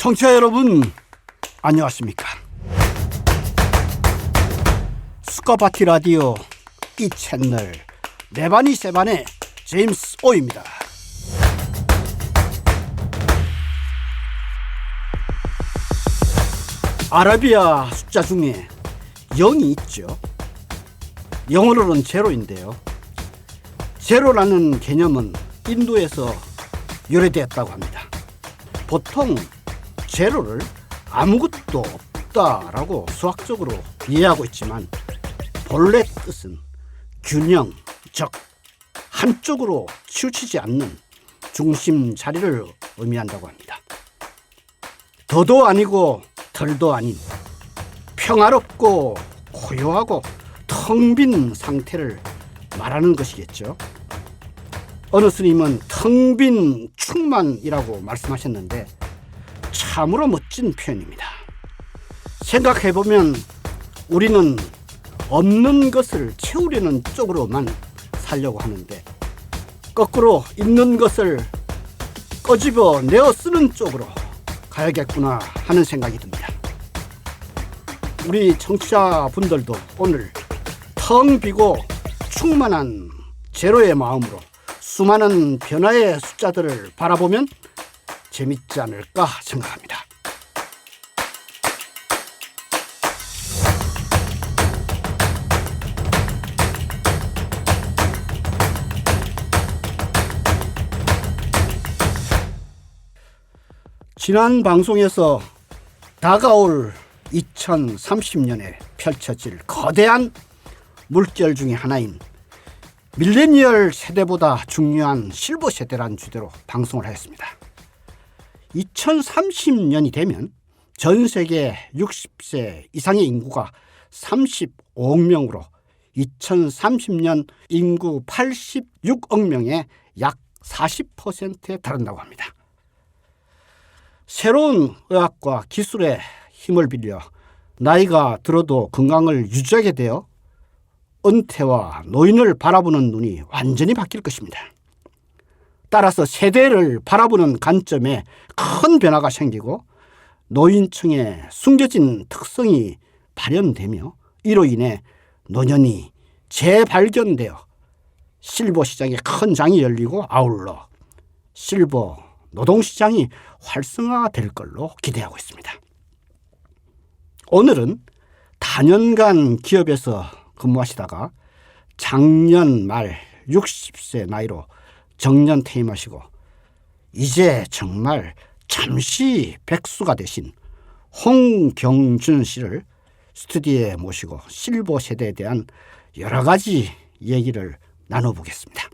청취자 여러분, 안녕하십니까? 스카파티 라디오 이 채널 네바니 세반의 제임스 오입니다. 아라비아 숫자 중에 0이 있죠. 영어로는 제로인데요. 제로라는 개념은 인도에서 유래되었다고 합니다. 보통 제로를 아무것도 없다라고 수학적으로 이해하고 있지만 본래 뜻은 균형, 즉 한쪽으로 치우치지 않는 중심 자리를 의미한다고 합니다. 더도 아니고 덜도 아닌 평화롭고 고요하고 텅 빈 상태를 말하는 것이겠죠. 어느 스님은 텅 빈 충만이라고 말씀하셨는데 참으로 멋진 표현입니다. 생각해보면 우리는 없는 것을 채우려는 쪽으로만 살려고 하는데 거꾸로 있는 것을 꺼집어 내어 쓰는 쪽으로 가야겠구나 하는 생각이 듭니다. 우리 청취자분들도 오늘 텅 비고 충만한 제로의 마음으로 수많은 변화의 숫자들을 바라보면 재밌지 않을까 생각합니다. 지난 방송에서 다가올 2030년에 펼쳐질 거대한 물결 중에 하나인 밀레니얼 세대보다 중요한 실버 세대란 주제로 방송을 하였습니다. 2030년이 되면 전 세계 60세 이상의 인구가 35억 명으로 2030년 인구 86억 명의 약 40%에 달한다고 합니다. 새로운 의학과 기술의 힘을 빌려 나이가 들어도 건강을 유지하게 되어 은퇴와 노인을 바라보는 눈이 완전히 바뀔 것입니다. 따라서 세대를 바라보는 관점에 큰 변화가 생기고 노인층의 숨겨진 특성이 발현되며 이로 인해 노년이 재발견되어 실버 시장에 큰 장이 열리고 아울러 실버 노동시장이 활성화될 걸로 기대하고 있습니다. 오늘은 다년간 기업에서 근무하시다가 작년 말 60세 나이로 정년 퇴임하시고 이제 정말 잠시 백수가 되신 홍경준 씨를 스튜디오에 모시고 실버 세대에 대한 여러 가지 얘기를 나눠보겠습니다.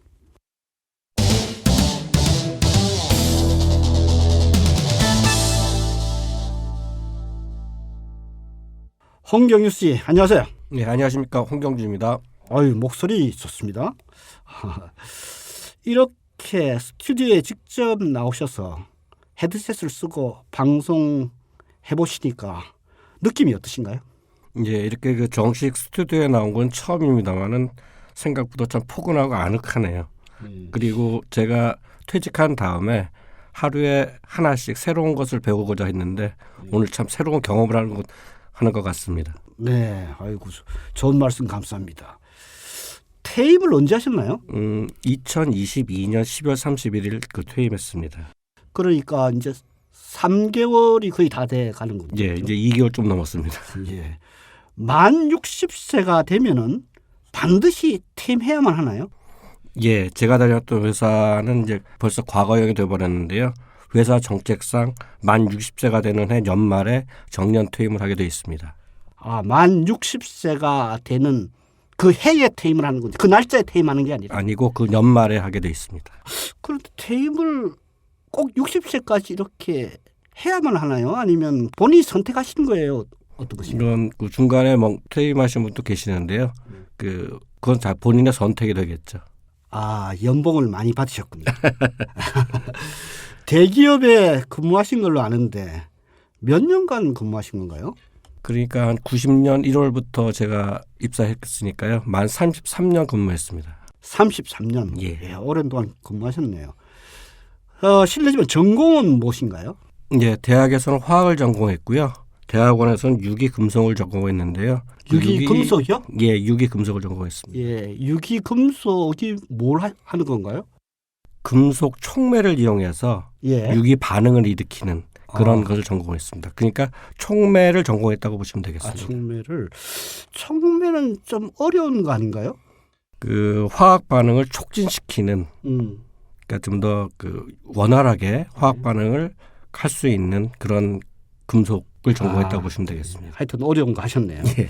홍경준 씨, 안녕하세요. 네, 안녕하십니까. 홍경준입니다. 아유, 목소리 좋습니다. 이렇게 스튜디오에 직접 나오셔서 헤드셋을 쓰고 방송해 보시니까 느낌이 어떠신가요? 예, 이렇게 그 정식 스튜디오에 나온 건 처음입니다만은 생각보다 참 포근하고 아늑하네요. 그리고 제가 퇴직한 다음에 하루에 하나씩 새로운 것을 배우고자 했는데 오늘 참 새로운 경험을 하는 것 같습니다. 네, 아이고 좋은 말씀 감사합니다. 퇴임을 언제 하셨나요? 2022년 12월 31일 퇴임했습니다. 그러니까 이제 3개월이 거의 다 돼 가는군요. 예, 이제 2개월 좀 넘었습니다. 예. 만 60세가 되면은 반드시 퇴임해야만 하나요? 예, 제가 다녔던 회사는 이제 벌써 과거형이 되어버렸는데요. 회사 정책상 만 60세가 되는 해 연말에 정년 퇴임을 하게 되어 있습니다. 아, 만 60세가 되는 그 해에 퇴임을 하는군요. 그 날짜에 퇴임하는 게 아니라. 아니고 그 연말에 하게 되어 있습니다. 그런데 퇴임을 꼭 60세까지 이렇게 해야만 하나요? 아니면 본인이 선택하신 거예요? 어떤 것입니까? 이런 그 중간에 퇴임하신 분도 계시는데요. 그건 다 본인의 선택이 되겠죠. 아, 연봉을 많이 받으셨군요. 대기업에 근무하신 걸로 아는데 몇 년간 근무하신 건가요? 그러니까 한 90년 1월부터 제가 입사했으니까요. 만 33년 근무했습니다. 33년. 예. 예, 오랜 동안 근무하셨네요. 실례지만 전공은 무엇인가요? 예, 대학에서는 화학을 전공했고요. 대학원에서는 유기금속을 전공했는데요. 유기금속이요? 예, 유기금속을 전공했습니다. 예, 유기금속이 뭘 하는 건가요? 금속 촉매를 이용해서 예. 유기 반응을 일으키는 그런 것을 전공했습니다. 그러니까 촉매를 전공했다고 보시면 되겠습니다. 촉매는 좀 어려운 거 아닌가요? 그 화학 반응을 촉진시키는 그러니까 좀 더 그 원활하게 화학 반응을 할 수 있는 그런 금속을 전공했다고 보시면 되겠습니다. 하여튼 어려운 거 하셨네요. 예.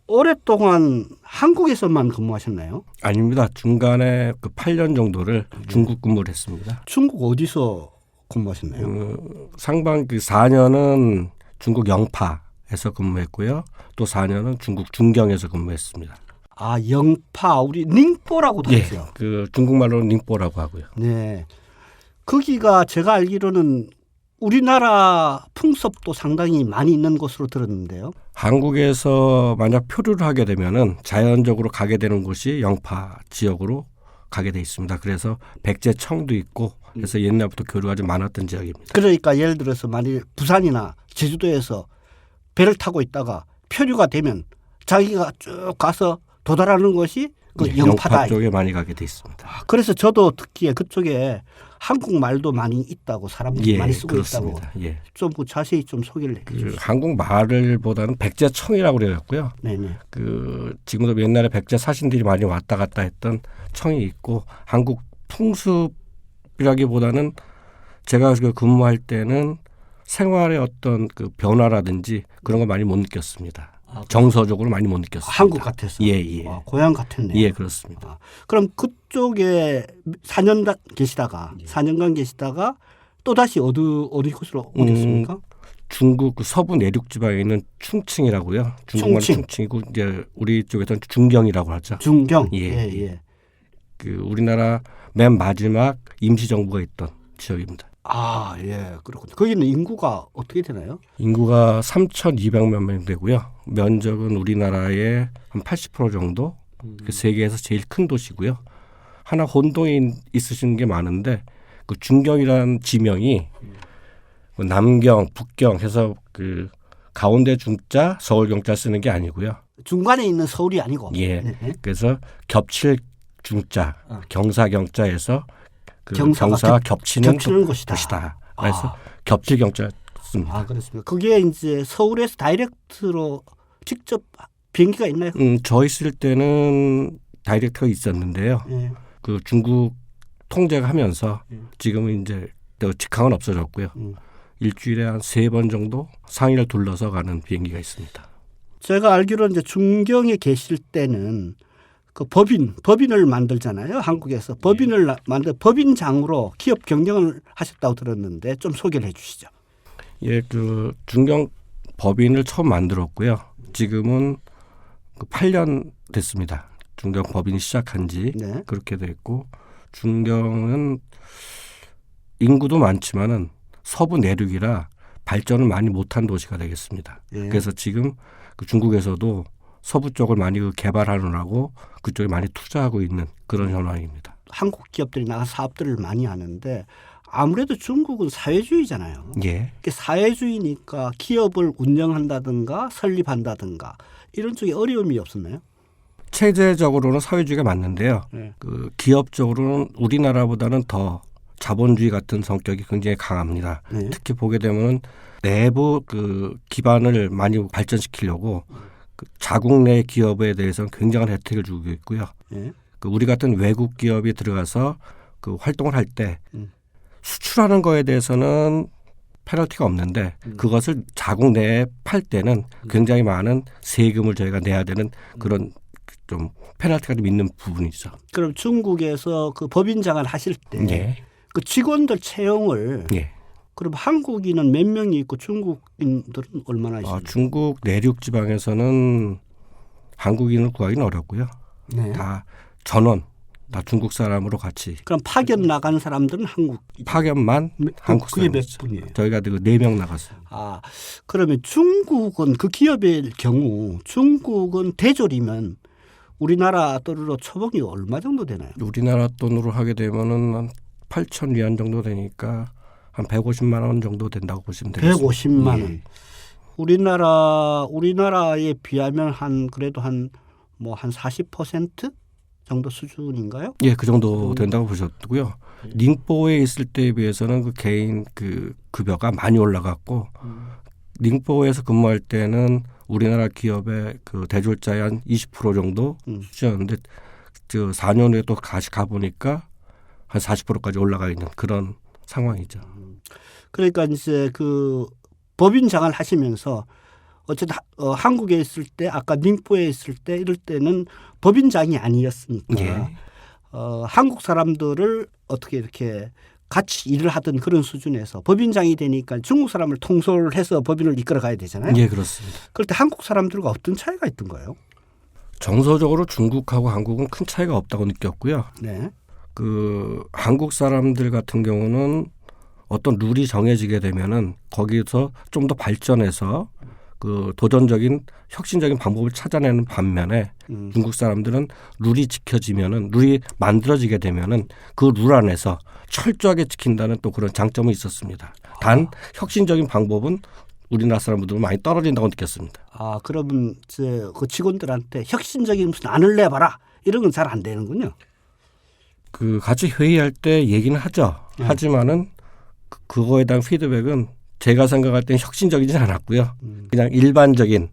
오랫동안 한국에서만 근무하셨나요? 아닙니다. 중간에 그 8년 정도를 중국 근무를 했습니다. 중국 어디서 근무하셨나요? 상반 그 4년은 중국 영파에서 근무했고요. 또 4년은 중국 중경에서 근무했습니다. 아, 영파, 우리 닝뽀라고도 예, 하죠. 그 중국말로는 닝뽀라고 하고요. 네. 거기가 제가 알기로는 우리나라 풍습도 상당히 많이 있는 곳으로 들었는데요. 한국에서 만약 표류를 하게 되면은 자연적으로 가게 되는 곳이 영파 지역으로 가게 돼 있습니다. 그래서 백제청도 있고 그래서 옛날부터 교류가 좀 많았던 지역입니다. 그러니까 예를 들어서 만일 부산이나 제주도에서 배를 타고 있다가 표류가 되면 자기가 쭉 가서 도달하는 곳이 그 예, 영파다. 영파 쪽에 많이 가게 돼 있습니다. 그래서 저도 듣기에 그쪽에 한국말도 많이 있다고 사람들이 예, 많이 쓰고 그렇습니다. 있다고. 예. 좀 자세히 좀 소개를 해 그 주시죠. 한국말을보다는 백제청이라고 그래갖고요. 네네. 그 지금도 옛날에 백제 사신들이 많이 왔다 갔다 했던 청이 있고 한국 풍습이라기보다는 제가 그 근무할 때는 생활의 어떤 그 변화라든지 그런 거 많이 못 느꼈습니다. 정서적으로 많이 못 느꼈습니다. 한국 같아서. 예, 예. 고향 같았네요. 예, 그렇습니다. 그럼 그쪽에 4년간 계시다가 또 다시 어디 곳으로 오셨습니까? 중국 그 서부 내륙 지방에 있는 충칭이라고요. 중국말은 충칭이고 이제 우리 쪽에서는 중경이라고 하죠. 중경. 예. 그 우리나라 맨 마지막 임시 정부가 있던 지역입니다. 아, 예. 그렇군요. 거기는 인구가 어떻게 되나요? 인구가 3,200만 명 되고요. 면적은 우리나라의 한 80% 정도. 세계에서 제일 큰 도시고요. 하나 혼동이 있으신 게 많은데 그 중경이라는 지명이 남경, 북경 해서 그 가운데 중자, 서울 경자 쓰는 게 아니고요. 중간에 있는 서울이 아니고. 예. 네. 그래서 겹칠 중자, 경사 경자에서 그 경사가 경사가 겹치는 곳이다. 그래서 겹칠 경자 씁니다. 아, 그렇습니다. 그게 이제 서울에서 다이렉트로 직접 비행기가 있나요? 저 있을 때는 다이렉트가 있었는데요. 예. 그 중국 통제가 하면서 지금은 이제 직항은 없어졌고요. 일주일에 한 3번 정도 상해를 둘러서 가는 비행기가 있습니다. 제가 알기로는 이제 중경에 계실 때는 그 법인을 만들잖아요. 한국에서 법인을 만들 법인장으로 기업 경영을 하셨다고 들었는데 좀 소개를 해주시죠. 예, 그 중경 법인을 처음 만들었고요. 지금은 그 8년 됐습니다. 중경 법인이 시작한 지 네. 그렇게 됐고 중경은 인구도 많지만은 서부 내륙이라 발전을 많이 못한 도시가 되겠습니다. 예. 그래서 지금 그 중국에서도 서부 쪽을 많이 그개발하느라고 그쪽에 많이 투자하고 있는 그런 현황입니다. 한국 기업들이 나가서 사업들을 많이 하는데 아무래도 중국은 사회주의잖아요. 예. 사회주의니까 기업을 운영한다든가 설립한다든가 이런 쪽에 어려움이 없었나요? 체제적으로는 사회주의가 맞는데요. 네. 그 기업적으로는 우리나라보다는 더 자본주의 같은 성격이 굉장히 강합니다. 네. 특히 보게 되면 내부 그 기반을 많이 발전시키려고 그 자국 내 기업에 대해서는 굉장한 혜택을 주고 있고요. 네. 그 우리 같은 외국 기업이 들어가서 그 활동을 할 때 수출하는 거에 대해서는 페널티가 없는데 그것을 자국 내에 팔 때는 굉장히 많은 세금을 저희가 내야 되는 그런 좀 페널티가 좀 있는 부분이죠. 그럼 중국에서 그 법인장을 하실 때 예. 그 직원들 채용을 예. 그럼 한국인은 몇 명이 있고 중국인들은 얼마나 있습니까? 중국 내륙 지방에서는 한국인을 구하기는 어렵고요. 네. 다 전원 다 중국 사람으로 같이 그럼 파견 나간 사람들은 한국 파견만 한국 그게 몇 사람이죠. 분이에요? 저희가 그 4명 나갔어요. 아, 그러면 중국은 그 기업의 경우 중국은 대졸이면 우리나라 돈으로 초봉이 얼마 정도 되나요? 우리나라 돈으로 하게 되면은 한 8,000위안 정도 되니까 한 150만 원 정도 된다고 보시면 되겠습니다. 150만 원. 우리나라에 비하면 그래도 한 40% 정도 수준인가요? 예, 그 정도 된다고 보셨고요. 닝뽀에 있을 때에 비해서는 그 개인 그 급여가 많이 올라갔고 닝뽀에서 근무할 때는 우리나라 기업의 그 대졸자의 한 20% 정도 수준이었는데 4년 후에 또 다시 가보니까 한 40%까지 올라가 있는 그런 상황이죠. 그러니까 이제 그 법인장을 하시면서 어쨌든 한국에 있을 때 아까 닝뽀에 있을 때 이럴 때는 법인장이 아니었으니까 예. 한국 사람들을 어떻게 이렇게 같이 일을 하던 그런 수준에서 법인장이 되니까 중국 사람을 통솔을 해서 법인을 이끌어 가야 되잖아요. 예, 그렇습니다. 그럴 때 한국 사람들과 어떤 차이가 있던 거예요? 정서적으로 중국하고 한국은 큰 차이가 없다고 느꼈고요. 네. 그 한국 사람들 같은 경우는 어떤 룰이 정해지게 되면은 거기서 좀 더 발전해서 그 도전적인 혁신적인 방법을 찾아내는 반면에 중국 사람들은 룰이 지켜지면은 룰이 만들어지게 되면은 그 룰 안에서 철저하게 지킨다는 또 그런 장점이 있었습니다. 단 혁신적인 방법은 우리나라 사람들은 많이 떨어진다고 느꼈습니다. 그러면 그 직원들한테 혁신적인 무슨 안을 내봐라 이런 건 잘 안 되는군요. 그 같이 회의할 때 얘기는 하죠. 하지만은 그거에 대한 피드백은 제가 생각할 때는 혁신적이지 않았고요. 그냥 일반적인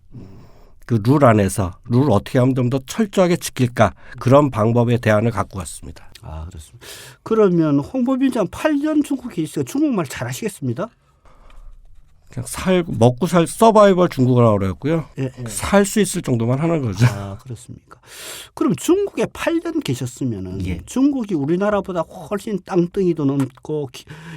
그 룰 안에서 룰을 어떻게 하면 좀 더 철저하게 지킬까 그런 방법의 대안을 갖고 왔습니다. 그렇습니다. 그러면 홍보비장 8년 중국에 있어요. 중국말 잘하시겠습니다? 그냥 먹고 살 서바이벌 중국어라고 그랬고요. 예. 살 수 있을 정도만 하는 거죠. 그렇습니까? 그럼 중국에 8년 계셨으면은 예. 중국이 우리나라보다 훨씬 땅덩이도 넓고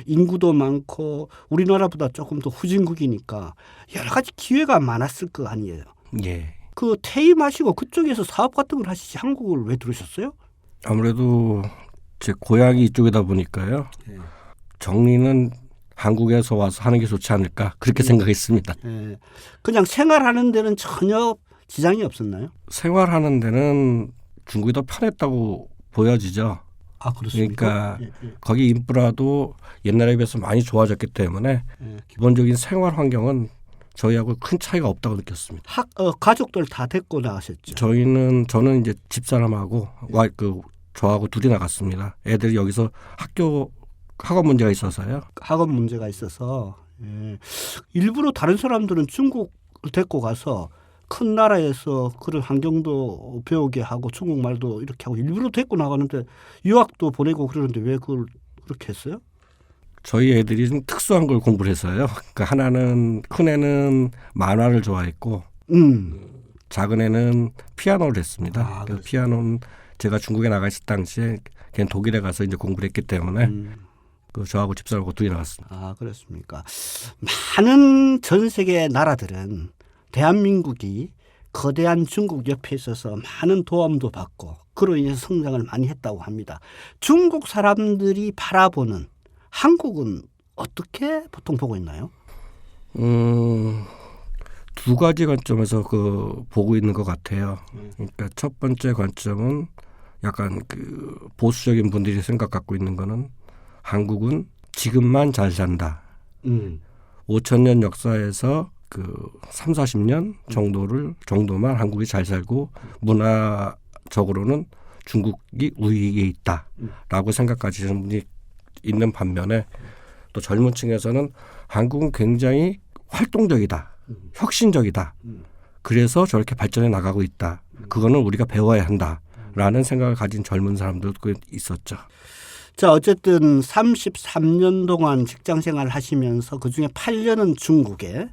인구도 많고 우리나라보다 조금 더 후진국이니까 여러 가지 기회가 많았을 거 아니에요. 예. 그 퇴임하시고 그쪽에서 사업 같은 걸 하시지 한국을 왜 들으셨어요? 아무래도 제 고향이 이쪽이다 보니까요. 예. 정리는 한국에서 와서 하는 게 좋지 않을까 그렇게 생각했습니다. 예. 그냥 생활하는 데는 전혀 지장이 없었나요? 생활하는 데는 중국이 더 편했다고 보여지죠. 그렇습니까? 그러니까 거기 인프라도 옛날에 비해서 많이 좋아졌기 때문에 기본적인 생활 환경은 저희하고 큰 차이가 없다고 느꼈습니다. 가족들 다 데리고 나가셨죠? 저는 이제 집사람하고 저하고 둘이 나갔습니다. 애들이 여기서 학원 문제가 있어서요. 학원 문제가 있어서 일부러 다른 사람들은 중국을 데리고 가서 큰 나라에서 그런 환경도 배우게 하고 중국말도 이렇게 하고 일부러 데리고 나가는데 유학도 보내고 그러는데 왜 그걸 그렇게 했어요? 저희 애들이 좀 특수한 걸 공부를 해서요. 그러니까 큰 애는 만화를 좋아했고 작은 애는 피아노를 했습니다. 그 피아노는 제가 중국에 나가 있을 당시에 걔는 독일에 가서 이제 공부를 했기 때문에 저하고 집사람하고 둘이 나갔습니다. 그렇습니까? 많은 전 세계 나라들은 대한민국이 거대한 중국 옆에 있어서 많은 도움도 받고 그로 인해서 성장을 많이 했다고 합니다. 중국 사람들이 바라보는 한국은 어떻게 보통 보고 있나요? 두 가지 관점에서 보고 있는 것 같아요. 그러니까 첫 번째 관점은 약간 보수적인 분들이 생각 갖고 있는 거는 한국은 지금만 잘 산다. 5,000년 역사에서 3, 40년 정도만 한국이 잘 살고 문화적으로는 중국이 우위에 있다라고 생각하시는 분이 있는 반면에 또 젊은 층에서는 한국은 굉장히 활동적이다. 혁신적이다. 그래서 저렇게 발전해 나가고 있다. 그거는 우리가 배워야 한다라는 생각을 가진 젊은 사람들도 있었죠. 자, 어쨌든 33년 동안 직장 생활을 하시면서 그중에 8년은 중국에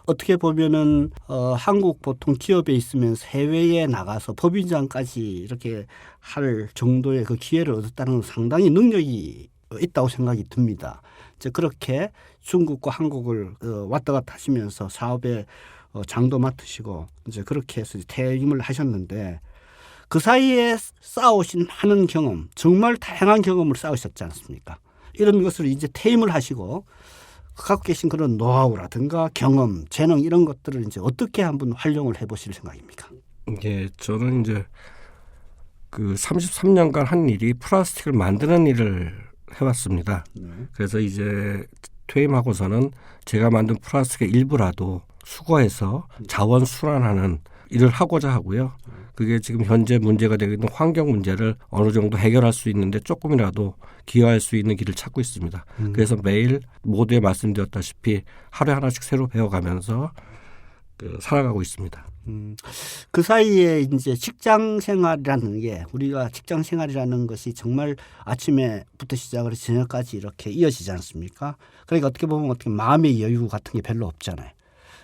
어떻게 보면은 한국 보통 기업에 있으면서 해외에 나가서 법인장까지 이렇게 할 정도의 그 기회를 얻었다는 건 상당히 능력이 있다고 생각이 듭니다. 이제 그렇게 중국과 한국을 왔다 갔다 하시면서 사업에 장도 맡으시고 이제 그렇게 해서 퇴임을 하셨는데 그 사이에 쌓으신 많은 경험, 정말 다양한 경험을 쌓으셨지 않습니까? 이런 것을 이제 퇴임을 하시고 갖고 계신 그런 노하우라든가 경험, 재능 이런 것들을 이제 어떻게 한번 활용을 해보실 생각입니까? 예, 저는 이제 33년간 한 일이 플라스틱을 만드는 일을 해왔습니다. 그래서 이제 퇴임하고서는 제가 만든 플라스틱의 일부라도 수거해서 자원 순환하는 일을 하고자 하고요. 그게 지금 현재 문제가 되고 있는 환경 문제를 어느 정도 해결할 수 있는데 조금이라도 기여할 수 있는 길을 찾고 있습니다. 그래서 매일 모두에 말씀드렸다시피 하루에 하나씩 새로 배워가면서 살아가고 있습니다. 그 사이에 이제 직장 생활이라는 게 우리가 직장 생활이라는 것이 정말 아침에부터 시작을 해서 저녁까지 이렇게 이어지지 않습니까? 그러니까 어떻게 보면 어떻게 마음의 여유 같은 게 별로 없잖아요.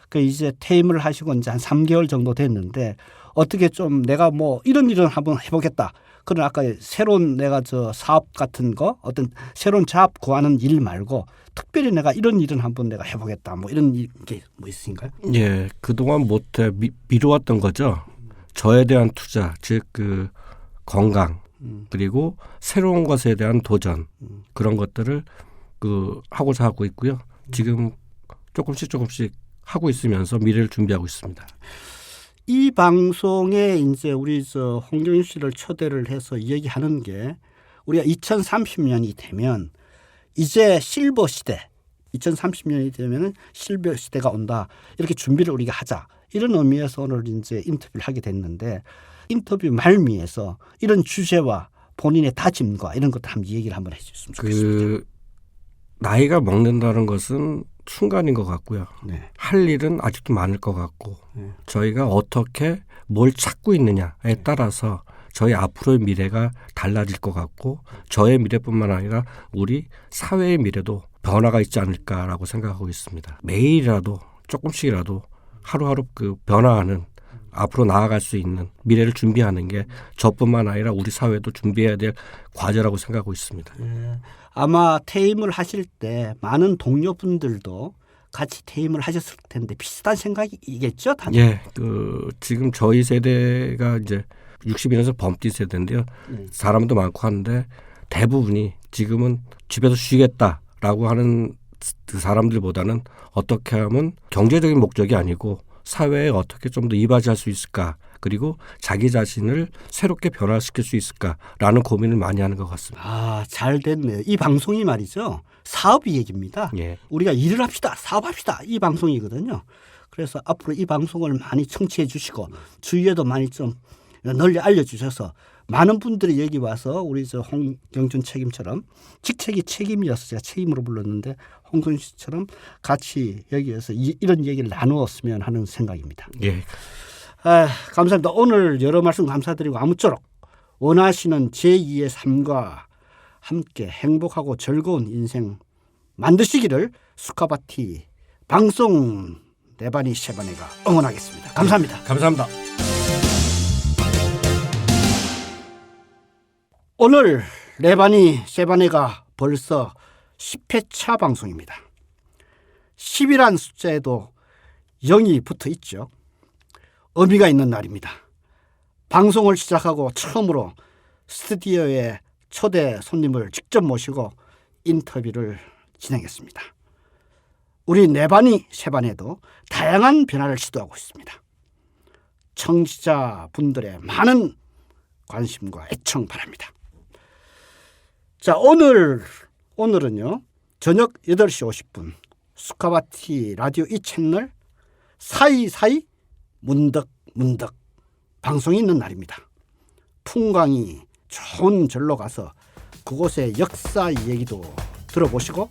그 이제 퇴임을 하시고 이제 한 3개월 정도 됐는데 어떻게 좀 내가 뭐 이런 일은 한번 해보겠다. 그런 아까 새로운 내가 저 사업 같은 거 어떤 새로운 잡 구하는 일 말고 특별히 내가 이런 일은 한번 내가 해보겠다. 뭐 이런 게 뭐 있으신가요? 예, 그동안 못해 미루었던 거죠. 저에 대한 투자, 즉 그 건강 그리고 새로운 것에 대한 도전 그런 것들을 하고자 하고 있고요. 지금 조금씩 하고 있으면서 미래를 준비하고 있습니다. 이 방송에 이제 우리 저 홍경윤 씨를 초대를 해서 얘기하는 게 우리가 2030년이 되면 이제 실버 시대, 2030년이 되면은 실버 시대가 온다. 이렇게 준비를 우리가 하자. 이런 의미에서 오늘 이제 인터뷰를 하게 됐는데 인터뷰 말미에서 이런 주제와 본인의 다짐과 이런 것들 한번 얘기를 한번 해주셨으면 좋겠습니다. 나이가 먹는다는 것은 순간인 것 같고요. 네. 할 일은 아직도 많을 것 같고 저희가 어떻게 뭘 찾고 있느냐에 따라서 저희 앞으로의 미래가 달라질 것 같고 저의 미래뿐만 아니라 우리 사회의 미래도 변화가 있지 않을까라고 생각하고 있습니다. 매일이라도 조금씩이라도 하루하루 변화하는 앞으로 나아갈 수 있는 미래를 준비하는 게 저뿐만 아니라 우리 사회도 준비해야 될 과제라고 생각하고 있습니다. 아마 퇴임을 하실 때 많은 동료분들도 같이 퇴임을 하셨을 텐데 비슷한 생각이겠죠? 다들? 예, 지금 저희 세대가 이제 60이면서 범띠 세대인데요. 사람도 많고 하는데 대부분이 지금은 집에서 쉬겠다라고 하는 그 사람들보다는 어떻게 하면 경제적인 목적이 아니고 사회에 어떻게 좀 더 이바지할 수 있을까 그리고 자기 자신을 새롭게 변화시킬 수 있을까라는 고민을 많이 하는 것 같습니다. 아, 잘 됐네요. 이 방송이 말이죠. 사업이 얘기입니다. 예. 우리가 일을 합시다. 사업합시다. 이 방송이거든요. 그래서 앞으로 이 방송을 많이 청취해 주시고 주위에도 많이 좀 널리 알려주셔서 많은 분들이 여기 와서 우리 저 홍경준 책임처럼 직책이 책임이어서 제가 책임으로 불렀는데 홍경준 씨처럼 같이 여기에서 이런 얘기를 나누었으면 하는 생각입니다. 예. 감사합니다. 오늘 여러 말씀 감사드리고 아무쪼록 원하시는 제2의 삶과 함께 행복하고 즐거운 인생 만드시기를 수카바티 방송 레바니 셰바네가 응원하겠습니다. 감사합니다. 감사합니다. 오늘 레바니 셰바네가 벌써 10회차 방송입니다. 10이란 숫자에도 0이 붙어 있죠. 의미가 있는 날입니다. 방송을 시작하고 처음으로 스튜디오에 초대 손님을 직접 모시고 인터뷰를 진행했습니다. 우리 네바니 셰바네도 다양한 변화를 시도하고 있습니다. 청취자분들의 많은 관심과 애청 바랍니다. 자, 오늘은요. 저녁 8시 50분 수카바티 라디오 이 채널 사이사이 문득 방송이 있는 날입니다. 풍광이 좋은 절로 가서 그곳의 역사 얘기도 들어보시고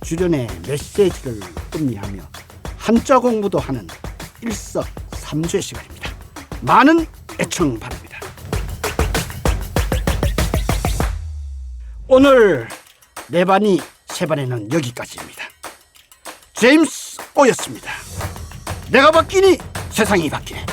주변의 메시지를 음미하며 한자 공부도 하는 일석삼조의 시간입니다. 많은 애청 바랍니다. 오늘 레바니 셰바네는 여기까지입니다. 제임스 오였습니다. 내가 바뀌니 세상이 바뀌네.